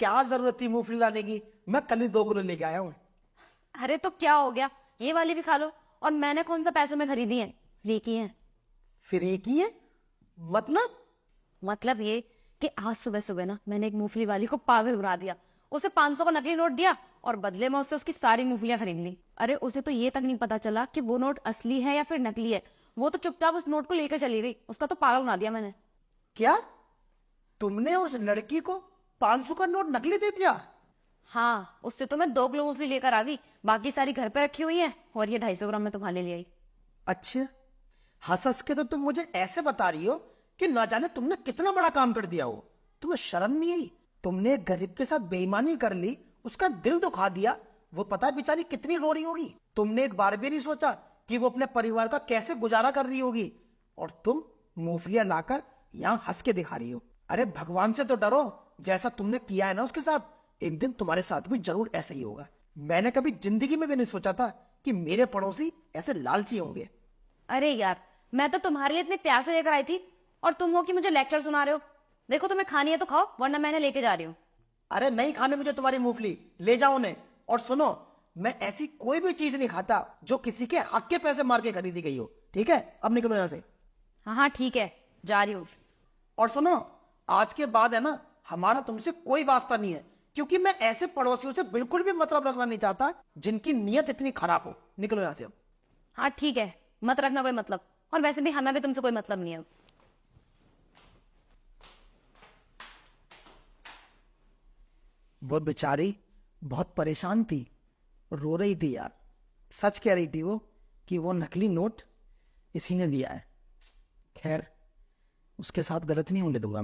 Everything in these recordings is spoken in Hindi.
क्या जरूरत थी मूंगफली लाने की? मैं कल ही 2 किलो लेके आया हूँ। अरे तो क्या हो गया, ये वाली भी खा लो। और मैंने कौन सा पैसों में खरीदी है, फ्री की है। फिर एक ही है मतलब? मतलब ये कि आज सुबह सुबह ना मैंने एक मूंगफली वाली को पागल बना दिया। उसे 500 का नकली नोट दिया और बदले में उससे उसकी सारी मूंगफलियां खरीद ली। अरे उसे तो ये तक नहीं पता चला कि वो नोट असली है या फिर नकली है। वो तो चुपचाप उस नोट को लेकर चली गई। उसका तो पागल बना दिया मैंने। क्या तुमने उस लड़की को 500 का नोट नकली दे दिया? हाँ, उससे तो मैं 2 किलो मूंगफली लेकर आ गई। बाकी सारी घर पे रखी हुई है और ये 250 ग्राम में तुम्हारे लिए आई। अच्छा, हंस हंस के तो तुम मुझे ऐसे बता रही हो कि ना जाने तुमने कितना बड़ा काम कर दिया हो। तुम्हें शर्म नहीं आई? तुमने एक गरीब के साथ बेईमानी कर ली, उसका दिल दुखा दिया। वो पता है बेचारी कितनी रो रही होगी। तुमने एक बार भी नहीं सोचा कि वो अपने परिवार का कैसे गुजारा कर रही होगी, और तुम मूंगफलियां लाकर यहाँ हंस के दिखा रही हो। अरे भगवान से तो डरो। जैसा तुमने किया है ना उसके साथ, एक दिन तुम्हारे साथ भी जरूर ऐसा ही होगा। मैंने कभी जिंदगी में भी नहीं सोचा था कि मेरे पड़ोसी ऐसे लालची होंगे। अरे यार, मैं तो तुम्हारे लिए इतने प्यार से लेकर आई थी और तुम हो कि मुझे लेक्चर सुना रहे हो। देखो, तुम्हें खानी है तो खाओ, वरना मैंने लेके जा रही हूँ। अरे नहीं खाने मुझे तुम्हारी मूंगफली, ले जाओ उन्हें। और सुनो, मैं ऐसी कोई भी चीज नहीं खाता जो किसी के हक के पैसे मार के खरीदी गई हो। ठीक है, अब निकलो यहाँ से। हाँ हाँ ठीक है, जा रही हूँ। और सुनो, आज के बाद है ना, हमारा तुमसे कोई वास्ता नहीं है, क्योंकि मैं ऐसे पड़ोसियों से बिल्कुल भी मतलब रखना नहीं चाहता जिनकी नीयत इतनी खराब हो। निकलो यहाँ से अब। हाँ ठीक है, मत रखना कोई मतलब। और वैसे भी हमें भी तुमसे कोई मतलब नहीं है। वो बेचारी बहुत परेशान थी, रो रही थी यार। सच कह रही थी वो कि वो नकली नोट इसी ने दिया है। खैर, उसके साथ गलत नहीं होने दूंगा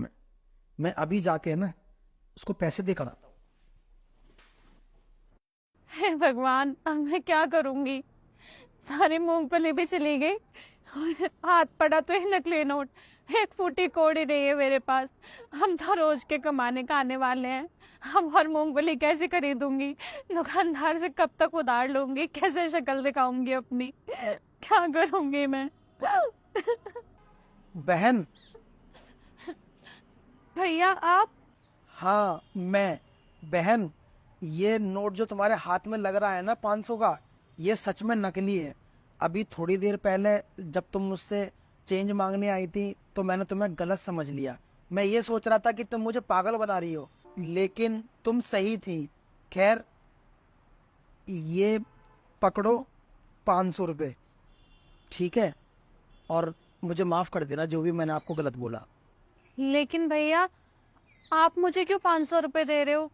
मैं अभी जाके ना उसको पैसे देकर आता हूँ। हे भगवान, अब मैं क्या करूंगी। सारे मूंगफली भी चली गई और हाथ पड़ा तो ये नकली नोट। एक फूटी कोड़ी नहीं है मेरे पास। हम तो रोज के कमाने का आने वाले हैं। हम और मूंगफली कैसे खरीदूंगी, दुकानदार से कब तक उधार लूंगी, कैसे शक्ल दिखाऊंगी अपनी, क्या करूंगी मैं। बहन। भैया आप? हाँ मैं। बहन, ये नोट जो तुम्हारे हाथ में लग रहा है ना 500 का, ये सच में नकली है। अभी थोड़ी देर पहले जब तुम मुझसे चेंज मांगने आई थी तो मैंने तुम्हें गलत समझ लिया। मैं ये सोच रहा था कि तुम मुझे पागल बना रही हो, लेकिन तुम सही थी। खैर, ये पकड़ो 500 रुपये। ठीक है, और मुझे माफ कर देना जो भी मैंने आपको गलत बोला। लेकिन भैया, आप मुझे क्यों 500 रुपए दे रहे हो?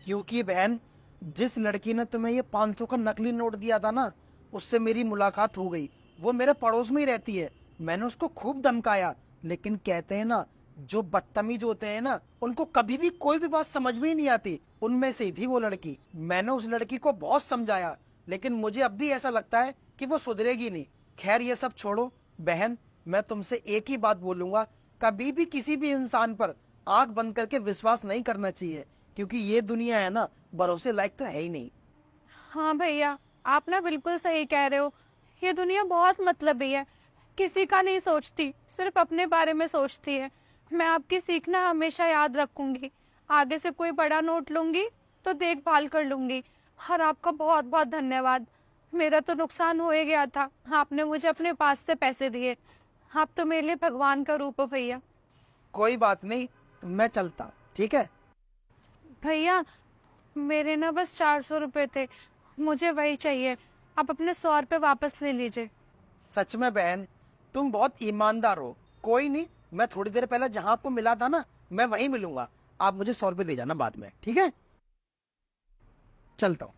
क्योंकि बहन, जिस लड़की ने तुम्हें ये 500 का नकली नोट दिया था ना, उससे मेरी मुलाकात हो गई। वो मेरे पड़ोस में ही रहती है। मैंने उसको खूब धमकाया, लेकिन कहते हैं ना, जो बदतमीज होते हैं ना, उनको कभी भी कोई भी बात समझ में ही नहीं आती। उनमें से ही थी वो लड़की। मैंने उस लड़की को बहुत समझाया, लेकिन मुझे अब भी ऐसा लगता है कि वो सुधरेगी नहीं। खैर, ये सब छोड़ो बहन, मैं तुमसे एक ही बात बोलूंगा, कभी भी किसी भी इंसान पर आंख बंद करके विश्वास नहीं करना चाहिए, क्योंकि ये दुनिया है ना, भरोसे लायक तो है ही नहीं। हाँ भैया, आप ना बिल्कुल सही कह रहे हो। ये दुनिया बहुत मतलबी है, किसी का नहीं सोचती, सिर्फ अपने बारे में सोचती है। मैं आपकी सीखना हमेशा याद रखूंगी। आगे से कोई बड़ा नोट लूंगी तो देखभाल कर लूंगी। और आपका बहुत बहुत धन्यवाद। मेरा तो नुकसान हो ही गया था, आपने मुझे अपने पास से पैसे दिए। आप तो मेरे लिए भगवान का रूप हो भैया। कोई बात नहीं, मैं चलता हूँ। ठीक है। भैया, मेरे ना बस 400 रुपए थे, मुझे वही चाहिए। आप अपने 100 रुपए वापस ले लीजिए। सच में बहन, तुम बहुत ईमानदार हो। कोई नहीं, मैं थोड़ी देर पहले जहां आपको मिला था ना, मैं वहीं मिलूंगा। आप मुझे 100 रुपये दे जाना बाद में। ठीक है, चलता हूँ।